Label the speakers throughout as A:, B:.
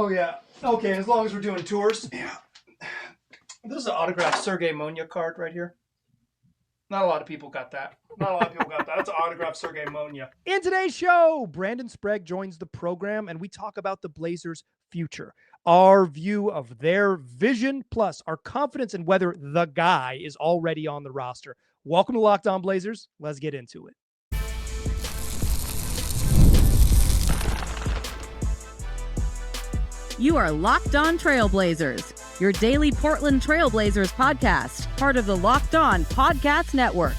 A: Oh, yeah. Okay, as long as we're doing tours. Yeah. This is an autographed Sergei Monya card right here. Not a lot of people got that. Not a lot of people got that. That's an autographed Sergei Monya. In today's show, Brandon Sprague joins the program, and we talk about the Blazers' future, our view of their vision, plus our confidence in whether the guy is already on the roster. Welcome to Locked On Blazers. Let's get into it.
B: You are Locked On Trailblazers, your daily Portland Trailblazers podcast, part of the Locked On Podcast Network.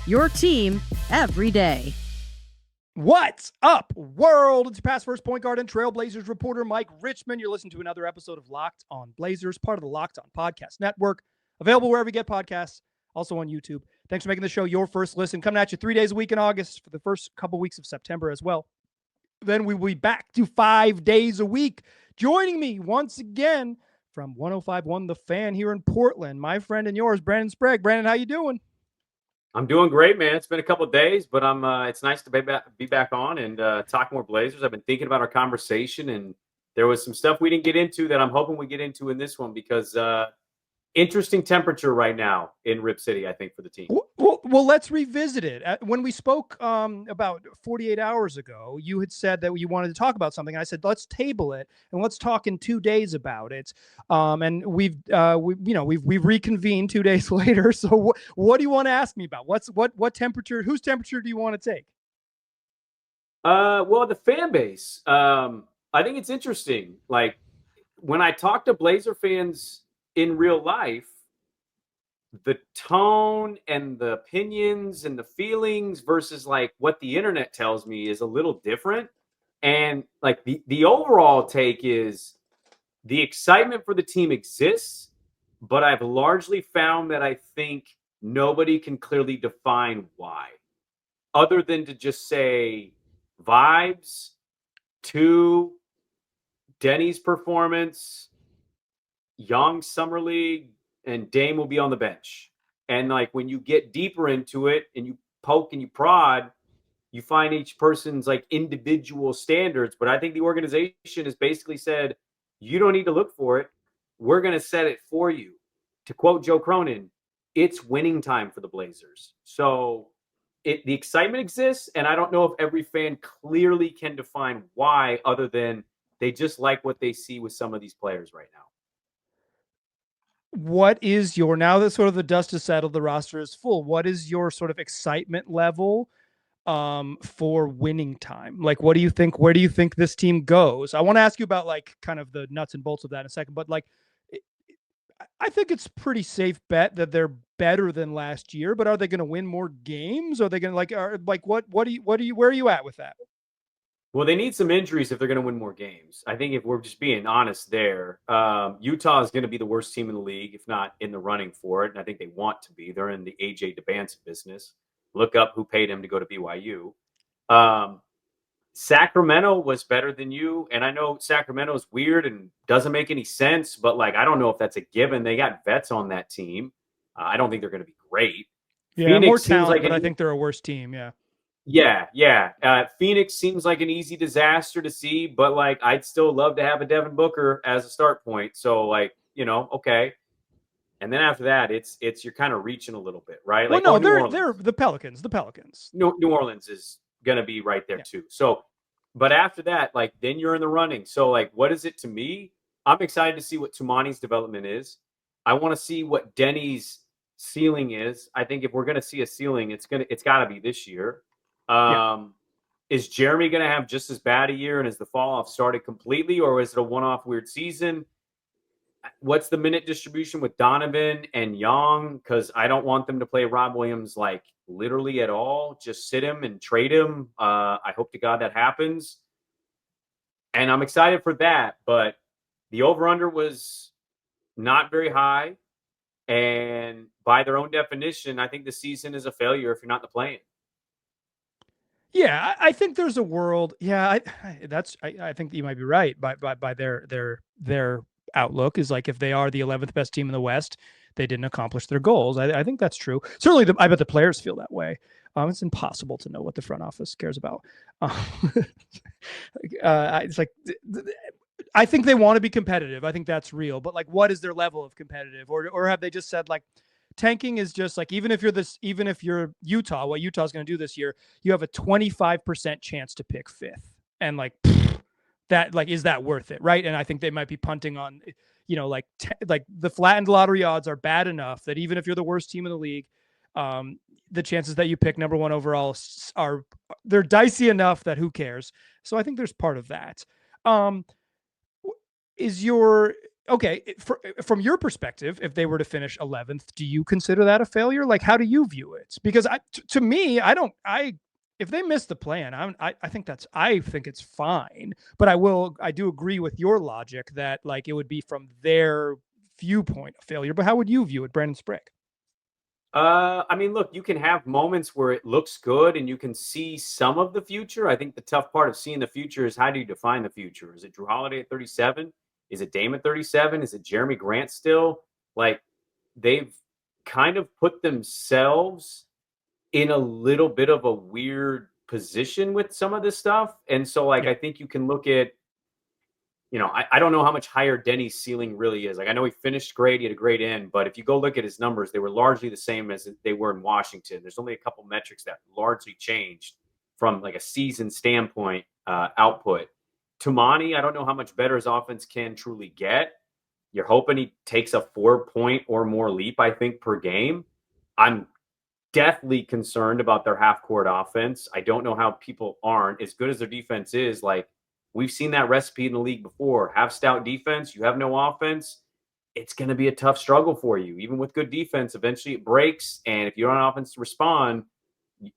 B: Your team every day.
A: What's up, world? It's your past first point guard and Trailblazers reporter, Mike Richmond. You're listening to another episode of Locked On Blazers, part of the Locked On Podcast Network, available wherever you get podcasts, also on YouTube. Thanks for making the show your first listen. Coming at you 3 days a week in August for the first couple weeks of September as well. Then we will be back to 5 days a week. Joining me once again from 105.1 The Fan here in Portland, my friend and yours, Brandon Sprague. Brandon, how you doing?
C: I'm doing great, man. It's been a couple of days, but it's nice to be back on and talk more Blazers. I've been thinking about our conversation, and there was some stuff we didn't get into that I'm hoping we get into in this one because interesting temperature right now in Rip City, I think, for the team.
A: Well, let's revisit it. When we spoke about 48 hours ago, you had said that you wanted to talk about something. And I said, let's table it and let's talk in 2 days about it. And we've reconvened 2 days later. So what do you want to ask me about? What temperature? Whose temperature do you want to take?
C: Well, the fan base. I think it's interesting. Like when I talk to Blazer fans in real life, the tone and the opinions and the feelings versus like what the internet tells me is a little different. And like the overall take is the excitement for the team exists, but I've largely found that I think nobody can clearly define why, other than to just say vibes, to Deni's performance, young summer league, and Dame will be on the bench. And like when you get deeper into it and you poke and you prod, you find each person's like individual standards. But I think the organization has basically said, you don't need to look for it. We're going to set it for you. To quote Joe Cronin, it's winning time for the Blazers. So the excitement exists, and I don't know if every fan clearly can define why, other than they just like what they see with some of these players right now.
A: What is your, now that sort of the dust has settled, the roster is full, what is your sort of excitement level for winning time? Like, what do you think, where do you think this team goes? I want to ask you about like kind of the nuts and bolts of that in a second, but like, I think it's pretty safe bet that they're better than last year, but are they going to win more games? Are they going to where are you at with that?
C: Well, they need some injuries if they're going to win more games. I think if we're just being honest there, Utah is going to be the worst team in the league, if not in the running for it. And I think they want to be. They're in the A.J. Debance business. Look up who paid him to go to BYU. Sacramento was better than you. And I know Sacramento is weird and doesn't make any sense, but like, I don't know if that's a given. They got vets on that team. I don't think they're going to be great.
A: Yeah, Phoenix more talent, but I think they're a worse team. Yeah.
C: Yeah. Phoenix seems like an easy disaster to see, but like I'd still love to have a Devin Booker as a start point. So like, okay. And then after that, it's you're kind of reaching a little bit, right? Like,
A: well, no, they're the Pelicans. The Pelicans.
C: New Orleans is gonna be right there too. So, but after that, like then you're in the running. So like, what is it to me? I'm excited to see what Tumani's development is. I want to see what Deni's ceiling is. I think if we're gonna see a ceiling, it's got to be this year. Is Jeremy going to have just as bad a year, and has the fall off started completely, or is it a one-off weird season? What's the minute distribution with Donovan and Young? Because I don't want them to play Rob Williams like literally at all. Just sit him and trade him. I hope to God that happens. And I'm excited for that, but the over-under was not very high. And by their own definition, I think the season is a failure if you're not in the play-in.
A: Yeah, I think there's a world. Yeah, I think you might be right by their outlook is like if they are the 11th best team in the West, they didn't accomplish their goals. I think that's true. Certainly, I bet the players feel that way. It's impossible to know what the front office cares about. It's like I think they want to be competitive. I think that's real. But like, what is their level of competitive? Or have they just said like, tanking is just like, even if you're Utah, what Utah's going to do this year, you have a 25% chance to pick fifth. And like, that, like, is that worth it? Right. And I think they might be punting on, like the flattened lottery odds are bad enough that even if you're the worst team in the league, the chances that you pick number one overall they're dicey enough that who cares? So I think there's part of that. From your perspective, if they were to finish 11th, do you consider that a failure? Like, how do you view it? Because to me, if they miss the plan, I think it's fine, but I do agree with your logic that like it would be from their viewpoint a failure. But how would you view it, Brandon Sprague?
C: I mean, look, you can have moments where it looks good and you can see some of the future. I think the tough part of seeing the future is, how do you define the future? Is it Drew Holiday at 37? Is it Dame at 37? Is it Jeremy Grant still? Like, they've kind of put themselves in a little bit of a weird position with some of this stuff. And so, like, I think you can look at, I don't know how much higher Deni's ceiling really is. Like, I know he finished great. He had a great end. But if you go look at his numbers, they were largely the same as they were in Washington. There's only a couple metrics that largely changed from like a season standpoint, output. Tumani, I don't know how much better his offense can truly get. You're hoping he takes a 4-point or more leap, I think, per game. I'm deathly concerned about their half-court offense. I don't know how people aren't. As good as their defense is, like, we've seen that recipe in the league before. Have stout defense, you have no offense, it's going to be a tough struggle for you. Even with good defense, eventually it breaks, and if you're on offense to respond,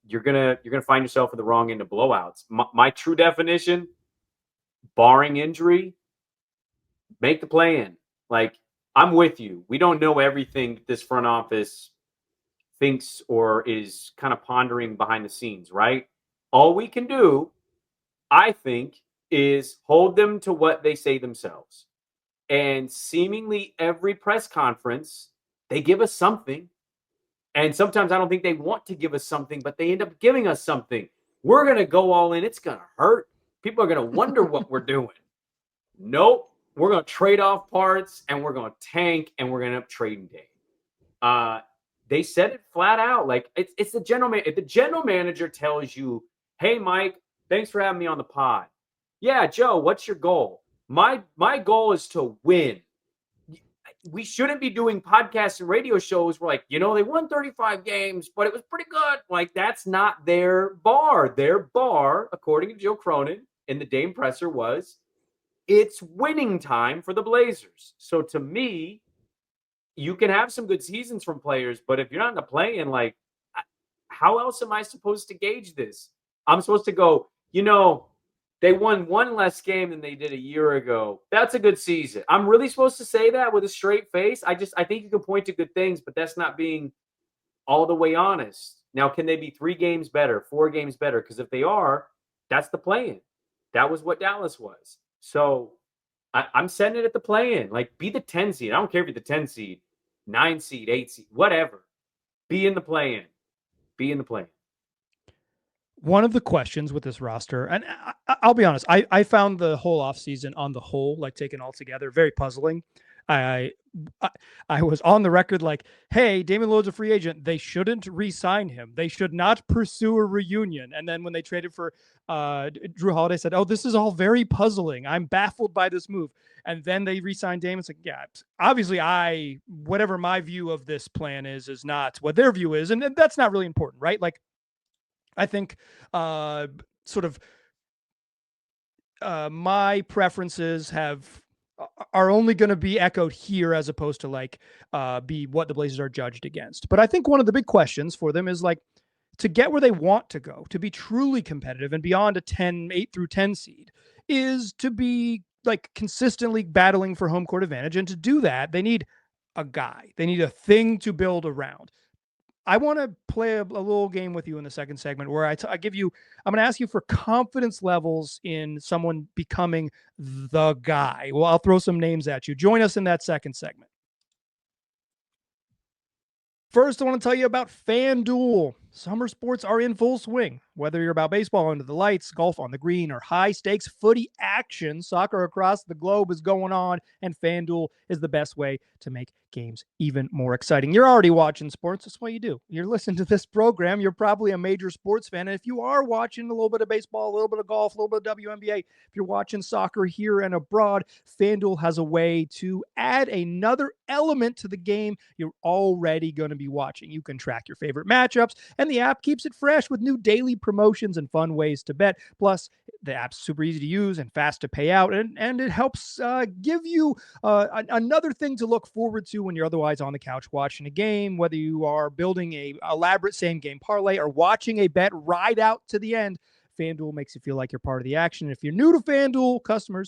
C: you're gonna find yourself at the wrong end of blowouts. My true definition, barring injury, make the play-in. Like, I'm with you. We don't know everything that this front office thinks or is kind of pondering behind the scenes, right? All we can do, I think, is hold them to what they say themselves. And seemingly every press conference, they give us something. And sometimes I don't think they want to give us something, but they end up giving us something. We're going to go all in. It's going to hurt. People are going to wonder what we're doing. Nope. We're going to trade off parts, and we're going to tank, and we're going to end up trading Dame. They said it flat out. Like, it's the general manager. If the general manager tells you, hey, Mike, thanks for having me on the pod. Yeah, Joe, what's your goal? My goal is to win. We shouldn't be doing podcasts and radio shows where, like, they won 35 games, but it was pretty good. Like, that's not their bar. Their bar, according to Joe Cronin in the Dame presser, was it's winning time for the Blazers. So to me, you can have some good seasons from players, but if you're not in the play-in, like, how else am I supposed to gauge this? I'm supposed to go, they won one less game than they did a year ago. That's a good season. I'm really supposed to say that with a straight face? I think you can point to good things, but that's not being all the way honest. Now, can they be 3 games better, 4 games better? Because if they are, that's the play-in. That was what Dallas was. So I'm setting it at the play-in. Like, be the 10 seed. I don't care if you're the 10 seed, 9 seed, 8 seed, whatever. Be in the play-in. Be in the play-in.
A: One of the questions with this roster, and I'll be honest, I found the whole offseason on the whole, like, taken all together, very puzzling. I was on the record like, hey, Damian Lillard's a free agent. They shouldn't re-sign him. They should not pursue a reunion. And then when they traded for Drew Holiday, said, oh, this is all very puzzling. I'm baffled by this move. And then they re-signed Dame. It's like, yeah, obviously whatever my view of this plan is not what their view is. And that's not really important, right? Like, I think my preferences are only going to be echoed here as opposed to like be what the Blazers are judged against. But I think one of the big questions for them is like, to get where they want to go, to be truly competitive and beyond a 8 through 10 seed, is to be like consistently battling for home court advantage. And to do that, they need a guy. They need a thing to build around. I want to play a little game with you in the second segment where I'm going to ask you for confidence levels in someone becoming the guy. Well, I'll throw some names at you. Join us in that second segment. First, I want to tell you about FanDuel. Summer sports are in full swing. Whether you're about baseball under the lights, golf on the green, or high-stakes footy action, soccer across the globe is going on, and FanDuel is the best way to make games even more exciting. You're already watching sports. That's what you do. You're listening to this program. You're probably a major sports fan. And if you are watching a little bit of baseball, a little bit of golf, a little bit of WNBA, if you're watching soccer here and abroad, FanDuel has a way to add another element to the game you're already going to be watching. You can track your favorite matchups, and the app keeps it fresh with new daily promotions and fun ways to bet. Plus, the app's super easy to use and fast to pay out, and it helps give you another thing to look forward to when you're otherwise on the couch watching a game, whether you are building a elaborate same-game parlay or watching a bet ride out to the end. FanDuel makes you feel like you're part of the action. If you're new to FanDuel,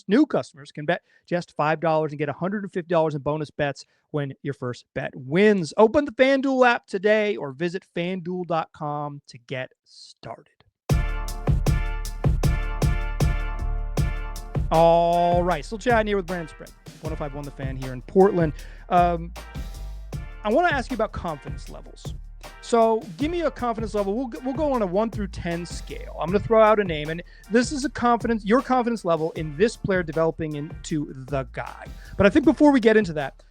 A: new customers can bet just $5 and get $150 in bonus bets when your first bet wins. Open the FanDuel app today or visit FanDuel.com to get started. All right, still chatting here with Brandon Sprague, 105.1 The Fan here in Portland. I want to ask you about confidence levels. So give me a confidence level. We'll go on a 1 through 10 scale. I'm going to throw out a name, and this is your confidence level in this player developing into the guy. But I think before we get into that,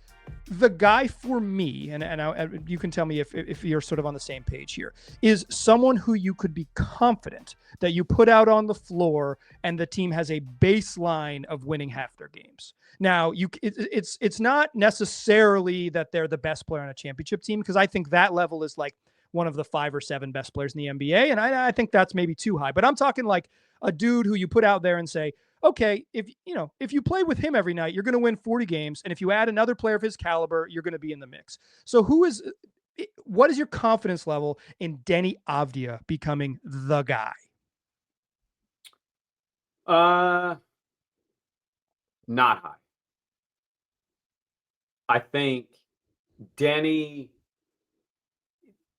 A: the guy for me, and you can tell me if you're sort of on the same page here, is someone who you could be confident that you put out on the floor and the team has a baseline of winning half their games. Now, it's not necessarily that they're the best player on a championship team, because I think that level is like one of the 5 or 7 best players in the NBA, and I think that's maybe too high. But I'm talking like a dude who you put out there and say, okay, if you play with him every night, you're going to win 40 games. And if you add another player of his caliber, you're going to be in the mix. So what is your confidence level in Deni Avdija becoming the guy?
C: Not high. I think Deni's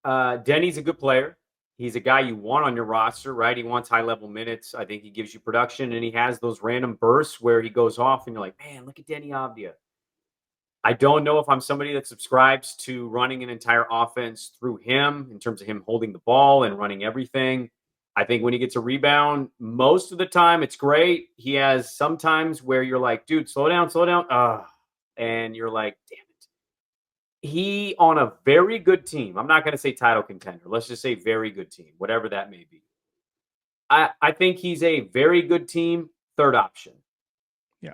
C: a good player. He's a guy you want on your roster, right? He wants high-level minutes. I think he gives you production, and he has those random bursts where he goes off, and you're like, man, look at Deni Avdija. I don't know if I'm somebody that subscribes to running an entire offense through him in terms of him holding the ball and running everything. I think when he gets a rebound, most of the time it's great. He has some times where you're like, dude, slow down. And you're like, damn it. He, on a very good team, I'm not going to say title contender. Let's just say very good team, whatever that may be. I think he's a very good team, third option.
A: Yeah.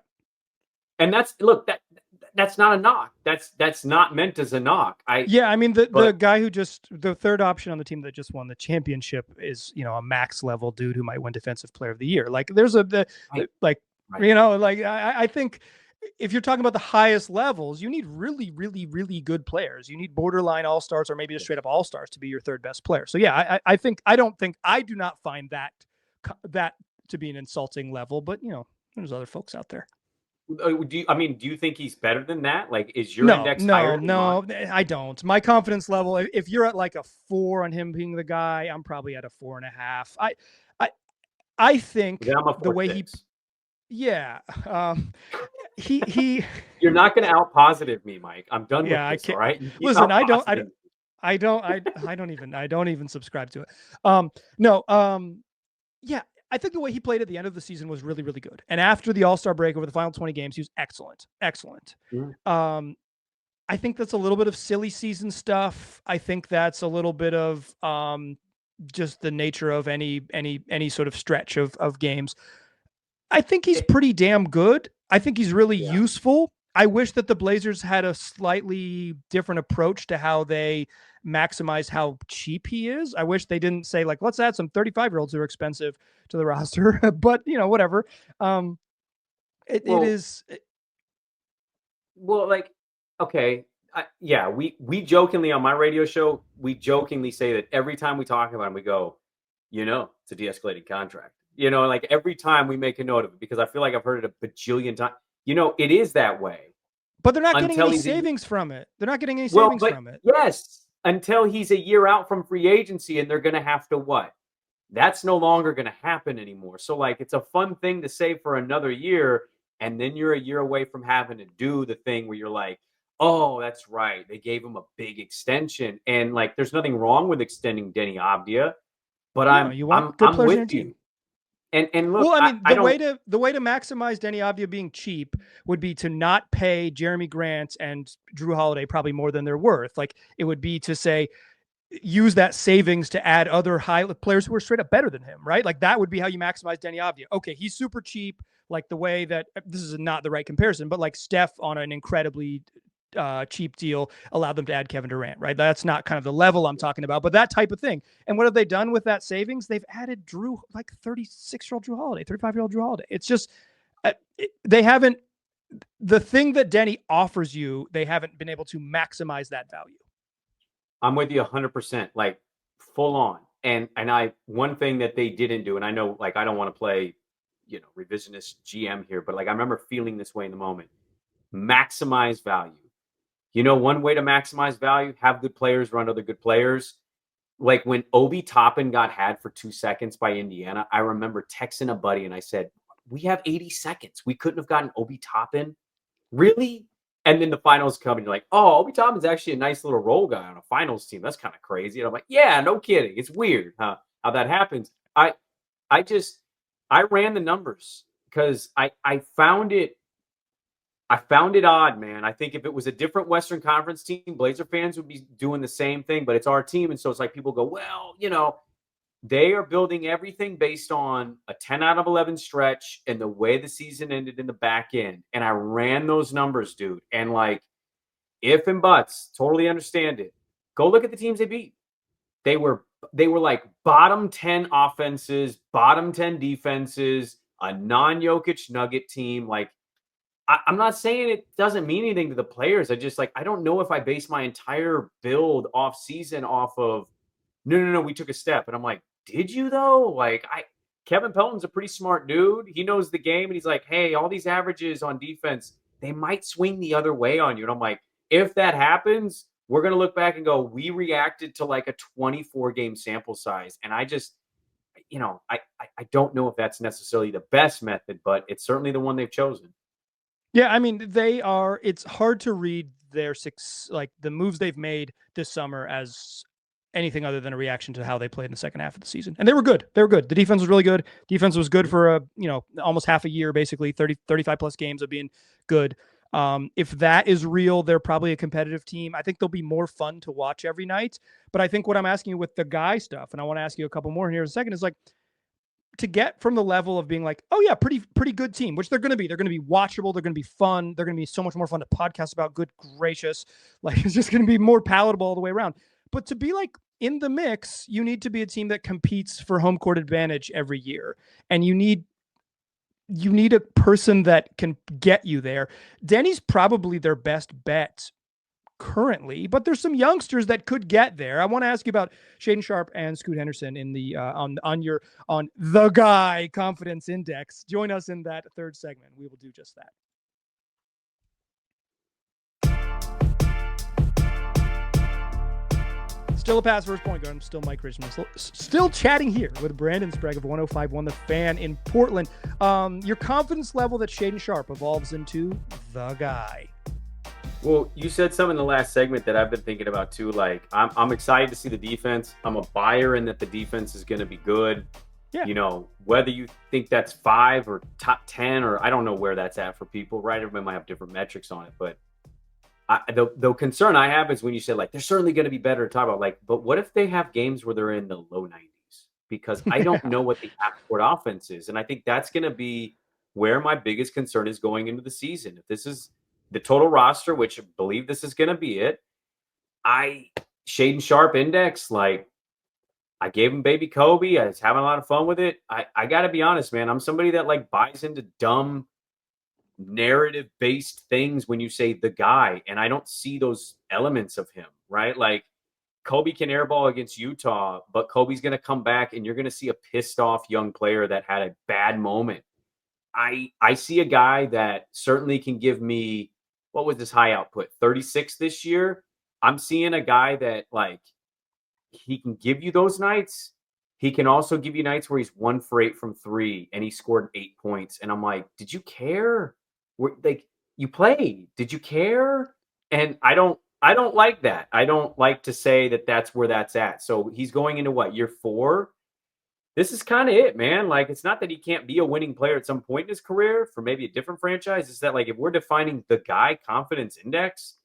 C: And that's not a knock. That's not meant as a knock.
A: The guy the third option on the team that just won the championship is, a max level dude who might win defensive player of the year. Like there's I think if you're talking about the highest levels, you need really, really, really good players. You need borderline all-stars or maybe just straight up all-stars to be your third best player. So yeah, I do not find that to be an insulting level, but there's other folks out there.
C: Do you think he's better than that? Like, is your index higher?
A: No, I don't. My confidence level, if you're at like a 4 on him being the guy, I'm probably at a 4.5. I think the way he, yeah, he. You're
C: not going to out positive me, Mike. I'm done with this. All right.
A: Listen, I don't even subscribe to it. Yeah. I think the way he played at the end of the season was really, really good. And after the All-Star break over the final 20 games, he was excellent. Mm-hmm. I think that's a little bit of silly season stuff. I think that's a little bit of just the nature of any sort of stretch of games. I think he's pretty damn good. I think he's really useful. I wish that the Blazers had a slightly different approach to how they maximize how cheap he is. I wish they didn't say, like, let's add some 35-year-olds who are expensive to the roster, but whatever. It is.
C: Well, like, okay. We jokingly on my radio show, we jokingly say that every time we talk about him, we go, it's a de-escalating contract. Like every time we make a note of it, because I feel like I've heard it a bajillion times. It is that way.
A: But they're not getting any savings from it. They're not getting any savings from it.
C: Yes, until he's a year out from free agency, and they're going to have to what? That's no longer going to happen anymore. So, like, it's a fun thing to say for another year, and then you're a year away from having to do the thing where you're like, oh, that's right. They gave him a big extension. And, like, there's nothing wrong with extending Deni Avdija. But
A: No, you want good
C: I'm
A: players on your
C: with
A: team.
C: you. And look,
A: Well, I mean,
C: I
A: the
C: don't.
A: way to maximize Deni Avdija being cheap would be to not pay Jeremy Grant and Drew Holiday probably more than they're worth. Like, it would be to say, use that savings to add other high players who are straight up better than him, right? Like, that would be how you maximize Deni Avdija. Okay, he's super cheap, like the way that this is not the right comparison, but like Steph on an incredibly cheap deal allowed them to add Kevin Durant, right? That's not kind of the level I'm talking about, but that type of thing. And what have they done with that savings? They've added Drew, like 36-year-old Drew Holiday, 35-year-old Drew Holiday. It's just, they haven't, the thing that Deni offers you, they haven't been able to maximize that value.
C: I'm with you 100%, like full on. And one thing that they didn't do, and I know, like, I don't want to play, revisionist GM here, but like, I remember feeling this way in the moment. Maximize value. One way to maximize value, have good players run other good players. Like when Obi Toppin got had for 2 seconds by Indiana, I remember texting a buddy and I said, we have 80 seconds. We couldn't have gotten Obi Toppin. Really? And then the finals come and you're like, oh, Obi Toppin's actually a nice little role guy on a finals team. That's kind of crazy. And I'm like, yeah, no kidding. It's weird, huh? How that happens. I ran the numbers because I found it odd, man. I think if it was a different Western Conference team, Blazer fans would be doing the same thing, but it's our team. And so it's like people go, well, they are building everything based on a 10 out of 11 stretch and the way the season ended in the back end. And I ran those numbers, dude. And like, if and buts, totally understand it. Go look at the teams they beat. They were like bottom 10 offenses, bottom 10 defenses, a non-Jokic Nugget team. Like, I'm not saying it doesn't mean anything to the players. I don't know if I base my entire build off season off of, no, we took a step. And I'm like, did you though? Like, Kevin Pelton's a pretty smart dude. He knows the game. And he's like, hey, all these averages on defense, they might swing the other way on you. And I'm like, if that happens, we're going to look back and go, we reacted to like a 24 game sample size. And I just, I don't know if that's necessarily the best method, but it's certainly the one they've chosen.
A: Yeah, I mean, it's hard to read the moves they've made this summer as anything other than a reaction to how they played in the second half of the season. And they were good. The defense was really good. Defense was good for almost half a year, basically 35 plus games of being good. If that is real, they're probably a competitive team. I think they'll be more fun to watch every night. But I think what I'm asking you with the guy stuff, and I want to ask you a couple more here in a second, is like, to get from the level of being like, oh yeah, pretty good team, which they're going to be watchable. They're going to be fun. They're going to be so much more fun to podcast about. Good gracious. Like, it's just going to be more palatable all the way around. But to be like in the mix, you need to be a team that competes for home court advantage every year. And you need a person that can get you there. Deni's probably their best bet currently, but there's some youngsters that could get there. I want to ask you about Shaedon Sharpe and Scoot Henderson in the on the guy confidence index. Join us in that third segment. We will do just that. Still a pass first point guard. I'm still Mike Richmond. Still chatting here with Brandon Sprague of 105.1 The Fan in Portland. Your confidence level that Shaedon Sharpe evolves into the guy.
C: Well, you said something in the last segment that I've been thinking about too. Like, I'm excited to see the defense. I'm a buyer in that the defense is going to be good. Yeah. Whether you think that's 5 or top 10, or I don't know where that's at for people, right? Everybody might have different metrics on it. But the concern I have is when you say, like, they're certainly going to be better to talk about. Like, but what if they have games where they're in the low 90s? Because I don't know what the half-court offense is. And I think that's going to be where my biggest concern is going into the season. If this is the total roster, which I believe this is going to be it. Shaedon Sharpe index, like, I gave him baby Kobe. I was having a lot of fun with it. I got to be honest, man. I'm somebody that like buys into dumb narrative-based things when you say the guy, and I don't see those elements of him, right? Like, Kobe can airball against Utah, but Kobe's going to come back and you're going to see a pissed off young player that had a bad moment. I see a guy that certainly can give me, what was this high output? 36 this year. I'm seeing a guy that, like, he can give you those nights. He can also give you nights where he's 1 for 8 from 3 and he scored 8 points. And I'm like, did you care? Like, you played. Did you care? And I don't like that. I don't like to say that that's where that's at. So he's going into what, year 4? this is kind of it, man. Like, it's not that he can't be a winning player at some point in his career for maybe a different franchise. It's that, like, if we're defining the guy confidence index,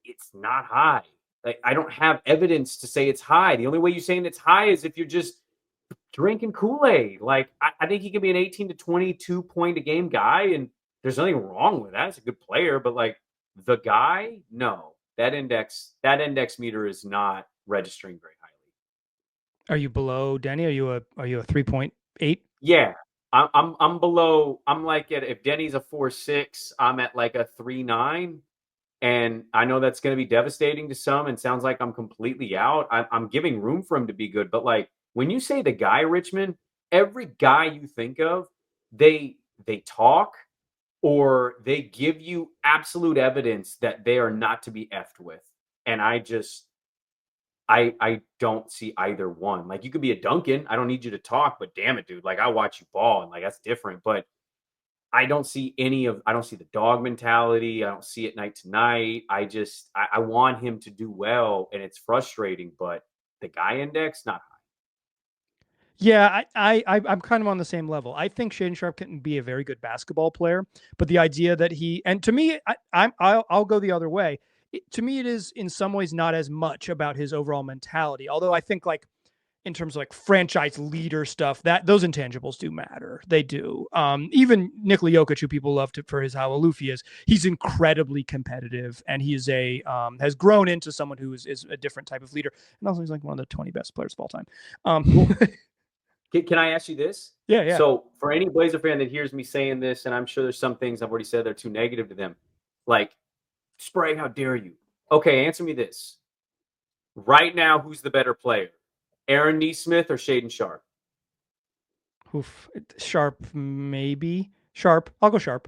C: it's not high. Like, I don't have evidence to say it's high. The only way you're saying it's high is if you're just drinking Kool-Aid. Like, I think he could be an 18 to 22 point a game guy, and there's nothing wrong with that. It's a good player, but like the guy, no. That index meter is not registering very highly.
A: Are you below Deni? Are you a 3.8?
C: Yeah. I'm below. I'm like if Denny's a 4.6, I'm at like a 3.9. And I know that's going to be devastating to some and sounds like I'm completely out. I'm giving room for him to be good. But like when you say the guy, Richmond, every guy you think of, they talk or they give you absolute evidence that they are not to be effed with. And I don't see either one. Like you could be a Duncan. I don't need you to talk, but damn it, dude. Like I watch you ball and like that's different. But I don't see the dog mentality. I don't see it night to night. I want him to do well, and it's frustrating, but the guy index, not high.
A: Yeah, I'm kind of on the same level. I think Shaedon Sharpe can be a very good basketball player, but the idea that and to me, I'll go the other way. To me, it is in some ways not as much about his overall mentality. Although I think like in terms of like franchise leader stuff, that those intangibles do matter. They do. Even Nikola Jokic, who people love for his how aloof he is, he's incredibly competitive, and he is has grown into someone who is a different type of leader. And also, he's like one of the 20 best players of all time.
C: Can I ask you this?
A: Yeah.
C: So for any Blazer fan that hears me saying this, and I'm sure there's some things I've already said that are too negative to them, like Sprague, how dare you? Okay, answer me this. Right now, who's the better player? Aaron Nesmith or Shaedon Sharpe?
A: Oof. Sharpe, maybe. Sharpe. I'll go Sharpe.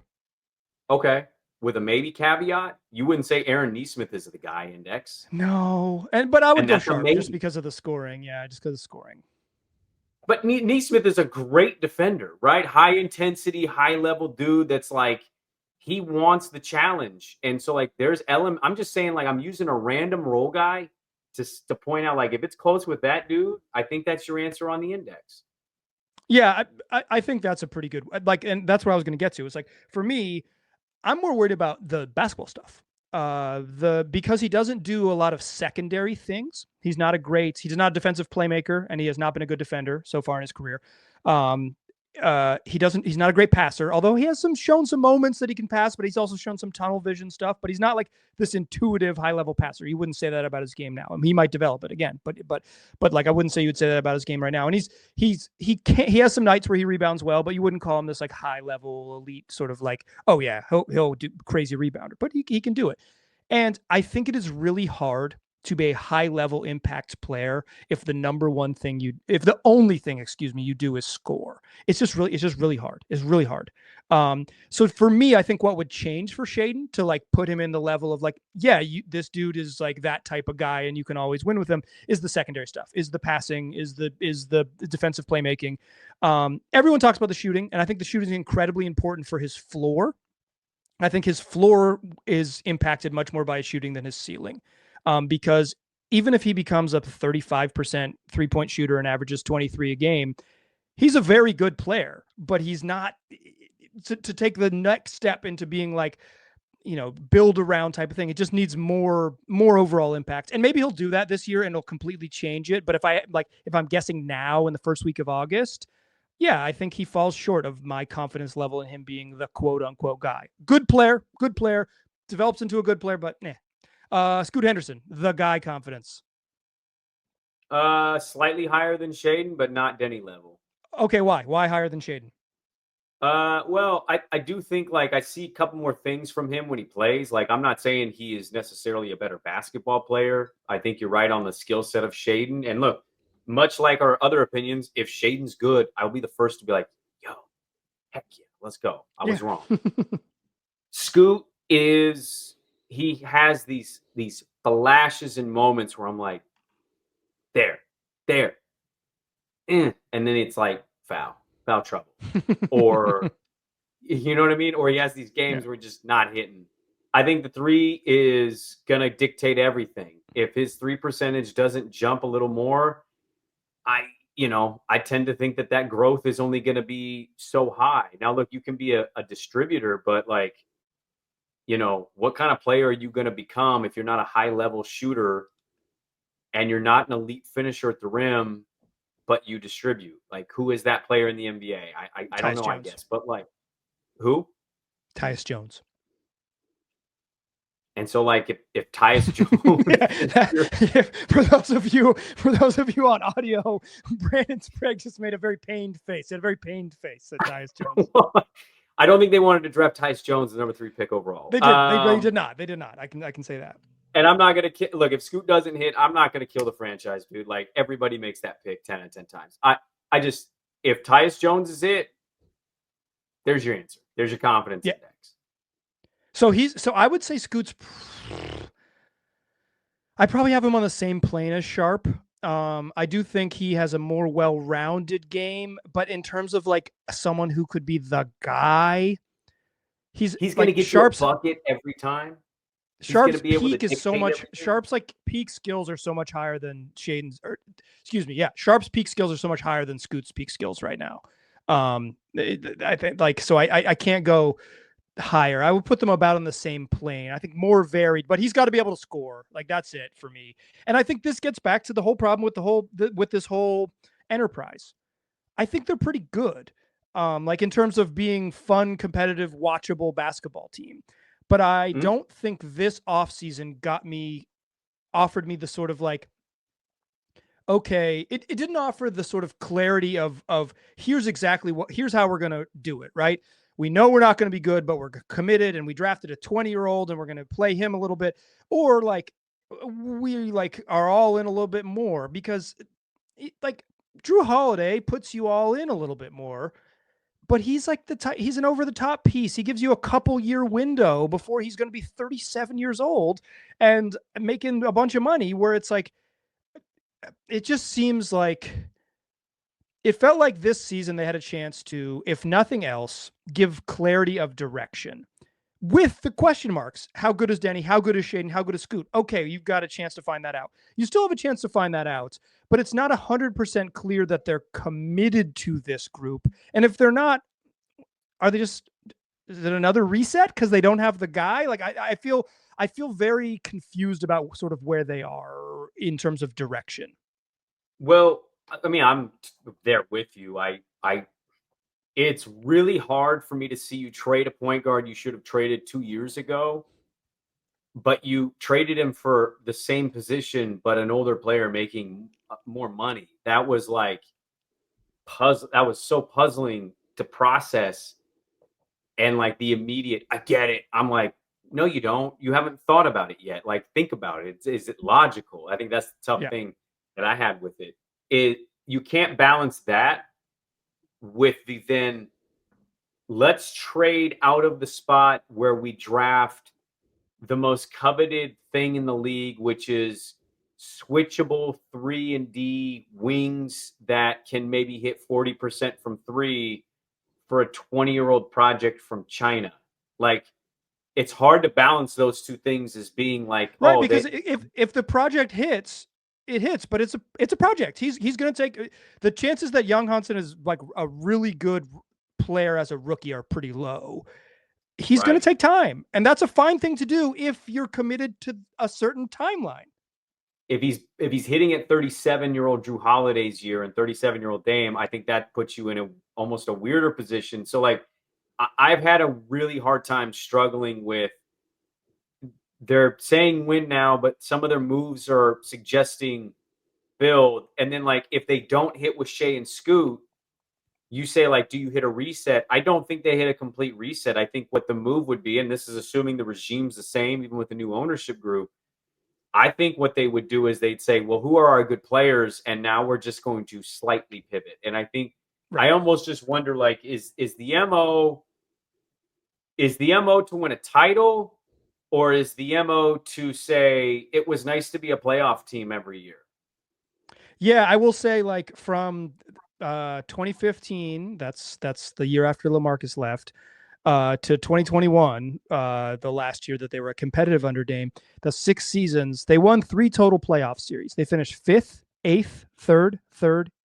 C: Okay. With a maybe caveat, you wouldn't say Aaron Nesmith is the guy index.
A: No. But I would go Sharpe just because of the scoring. Yeah, just because of scoring.
C: But Nesmith is a great defender, right? High intensity, high level dude that's like, he wants the challenge. And so like there's I'm just saying like I'm using a random role guy to point out like if it's close with that dude, I think that's your answer on the index.
A: Yeah, I think that's a pretty good like, and that's where I was going to get to. It's like for me, I'm more worried about the basketball stuff. Because he doesn't do a lot of secondary things. He's not a defensive playmaker, and he has not been a good defender so far in his career. He's not a great passer, although he has shown some moments that he can pass, but he's also shown some tunnel vision stuff, but he's not like this intuitive high level passer. You wouldn't say that about his game now. I mean, he might develop it again, but like, I wouldn't say you would say that about his game right now. And he has some nights where he rebounds well, but you wouldn't call him this like high level elite sort of like, oh yeah, he'll do crazy rebounder, but he can do it. And I think it is really hard to be a high level impact player if the only thing you do is score. It's just really hard. It's really hard. So for me, I think what would change for Shaedon to like put him in the level of like, yeah, this dude is like that type of guy and you can always win with him, is the secondary stuff, is the passing, is the defensive playmaking. Everyone talks about the shooting, and I think the shooting is incredibly important for his floor. I think his floor is impacted much more by his shooting than his ceiling. Because even if he becomes a 35% 3-point shooter and averages 23 a game, he's a very good player, but he's not to take the next step into being like, build around type of thing. It just needs more overall impact. And maybe he'll do that this year and it'll completely change it. But if I'm guessing now in the first week of August, yeah, I think he falls short of my confidence level in him being the quote unquote guy. Good player, develops into a good player, but Scoot Henderson, the guy confidence.
C: Slightly higher than Shaedon, but not Deni level.
A: Okay, why? Why higher than Shaedon?
C: Well, I do think like I see a couple more things from him when he plays. Like I'm not saying he is necessarily a better basketball player. I think you're right on the skill set of Shaedon. And look, much like our other opinions, if Shaedon's good, I'll be the first to be like, yo, heck yeah, let's go. I was wrong. Scoot he has these flashes and moments where I'm like, there, and then it's like foul trouble, or you know what I mean? Or he has these games where just not hitting. I think the three is gonna dictate everything. If his 3 percentage doesn't jump a little more, I tend to think that growth is only going to be so high. Now, look, you can be a distributor, but like, what kind of player are you going to become if you're not a high level shooter and you're not an elite finisher at the rim, but you distribute? Like, who is that player in the NBA? I don't know,
A: Jones.
C: I guess, but like, who?
A: Tyus Jones.
C: And so, like, if Tyus Jones,
A: for those of you on audio, Brandon Sprague just made a very pained face. He had a very pained face at Tyus Jones.
C: I don't think they wanted to draft Tyus Jones, the number 3 pick overall.
A: They did. They did not. They did not. I can say that.
C: And I'm not gonna look, if Scoot doesn't hit, I'm not gonna kill the franchise, dude. Like, everybody makes that pick 10 out of 10 times. I just, if Tyus Jones is it, there's your answer. There's your confidence index.
A: So I would say Scoot's, I probably have him on the same plane as Sharpe. I do think he has a more well-rounded game, but in terms of like someone who could be the guy, he's
C: going to get Sharpe's you a bucket every time.
A: Sharpe's peak is so much. Sharpe's like peak skills are so much higher than Shaedon's. Sharpe's peak skills are so much higher than Scoot's peak skills right now. I think like, so I can't go higher. I would put them about on the same plane. I think more varied, but he's got to be able to score. Like, that's it for me. And I think this gets back to the whole problem with this whole enterprise. I think they're pretty good. Like in terms of being fun, competitive, watchable basketball team. But I don't think this offseason offered me the sort of like, okay, it didn't offer the sort of clarity of here's how we're going to do it, right? We know we're not going to be good, but we're committed, and we drafted a 20-year-old and we're going to play him a little bit, or like we like are all in a little bit more, because like Drew Holiday puts you all in a little bit more, but he's like he's an over the top piece. He gives you a couple year window before he's going to be 37 years old and making a bunch of money, where it's like, it just seems like it felt like this season they had a chance to, if nothing else, give clarity of direction with the question marks. How good is Deni? How good is Shaedon? How good is Scoot? Okay, you've got a chance to find that out. You still have a chance to find that out, but it's not 100% clear that they're committed to this group. And if they're not, is it another reset because they don't have the guy? Like, I feel very confused about sort of where they are in terms of direction.
C: Well, I mean, I'm there with you. It's really hard for me to see you trade a point guard you should have traded 2 years ago, but you traded him for the same position, but an older player making more money. That was like that was so puzzling to process. And like the immediate, I get it. I'm like, no, you don't. You haven't thought about it yet. Like, think about it. Is it logical? I think that's the tough thing that I had with it. You can't balance that with the then let's trade out of the spot where we draft the most coveted thing in the league, which is switchable 3-and-D wings that can maybe hit 40% from 3 for a 20-year-old project from China. Like, it's hard to balance those two things as being like,
A: right, because if the project hits, it hits, but it's a project. He's going to take the chances that Young Hansen is like a really good player as a rookie are pretty low. He's going to take time, and that's a fine thing to do if you're committed to a certain timeline.
C: If he's hitting at 37-year-old Drew Holiday's year and 37-year-old Dame, I think that puts you in almost a weirder position. So like, I've had a really hard time struggling with, they're saying win now, but some of their moves are suggesting build. And then like, if they don't hit with Shea and Scoot, you say like, do you hit a reset? I don't think they hit a complete reset. I think what the move would be, and this is assuming the regime's the same, even with the new ownership group, I think what they would do is they'd say, well, who are our good players? And now we're just going to slightly pivot. And I think I almost just wonder, like, is the MO to win a title, or is the MO to say it was nice to be a playoff team every year?
A: Yeah, I will say, like, from 2015, that's the year after LaMarcus left, to 2021, the last year that they were competitive under Dame, the 6 seasons, they won 3 total playoff series. They finished 5th 8th, 3rd,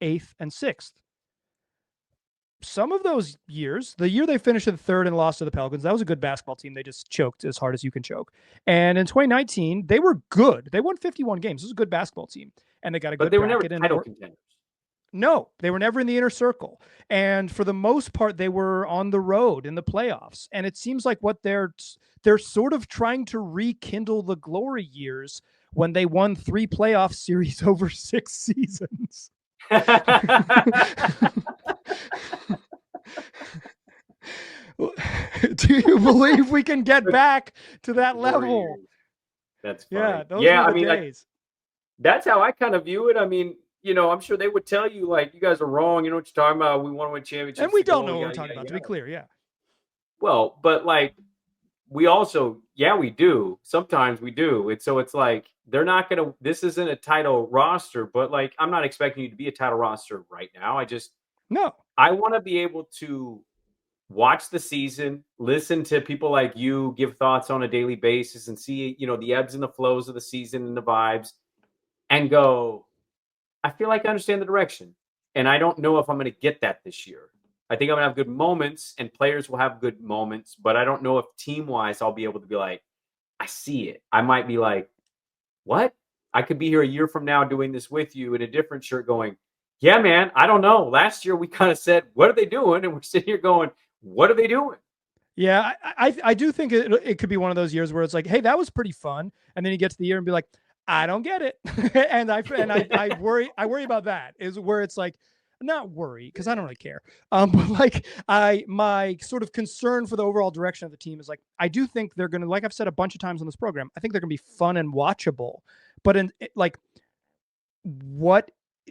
A: 8th, and 6th. Some of those years, the year they finished in 3rd and lost to the Pelicans, that was a good basketball team. They just choked as hard as you can choke. And in 2019, they were good. They won 51 games. This was a good basketball team. And they got a good
C: bracket. But they were never title contenders.
A: No, they were never in the inner circle. And for the most part, they were on the road in the playoffs. And it seems like what they're sort of trying to rekindle the glory years when they won 3 playoff series over 6 seasons. Do you believe we can get back to that level?
C: That's funny. Yeah, those were the
A: days.
C: That's how I kind of view it. I mean, I'm sure they would tell you, like, you guys are wrong. You know what you're talking about. We want to win championships.
A: And we don't know what we're talking about, to be clear. Yeah.
C: Well, but like, we also, we do. Sometimes we do. It's like, they're not going to, this isn't a title roster, but like, I'm not expecting you to be a title roster right now. I want to be able to watch the season, listen to people like you give thoughts on a daily basis and see, the ebbs and the flows of the season and the vibes and go, I feel like I understand the direction. And I don't know if I'm going to get that this year. I think I'm going to have good moments and players will have good moments, but I don't know if team-wise I'll be able to be like, I see it. I might be like, what? I could be here a year from now doing this with you in a different shirt going, yeah, man, I don't know. Last year we kind of said, what are they doing? And we're sitting here going, what are they doing?
A: Yeah, I do think it could be one of those years where it's like, hey, that was pretty fun. And then you get to the year and be like, I don't get it. and I worry about that, is where it's like, not worry, because I don't really care. But like my sort of concern for the overall direction of the team is like, I do think they're going to, like I've said a bunch of times on this program, I think they're going to be fun and watchable. But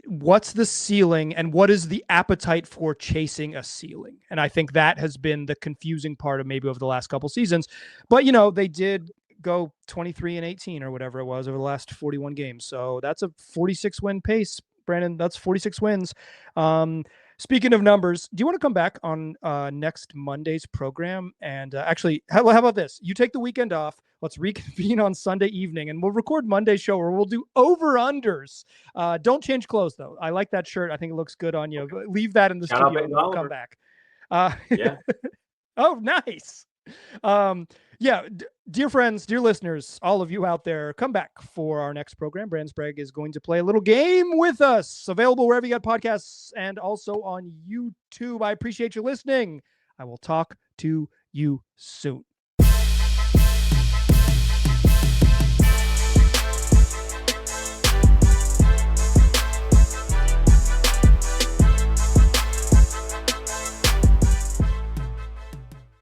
A: what's the ceiling and what is the appetite for chasing a ceiling? And I think that has been the confusing part of maybe over the last couple seasons. But they did go 23-18 or whatever it was over the last 41 games. So that's a 46 win pace, Brandon. That's 46 wins. Speaking of numbers, do you want to come back on next Monday's program? And actually, how about this? You take the weekend off. Let's reconvene on Sunday evening, and we'll record Monday's show where we'll do over-unders. Don't change clothes, though. I like that shirt. I think it looks good on you. Okay. Leave that in the studio and we'll come back.
C: Yeah.
A: Oh, nice. Dear friends, dear listeners, all of you out there, come back for our next program. Brandon Sprague is going to play a little game with us, available wherever you get podcasts and also on YouTube. I appreciate you listening. I will talk to you soon.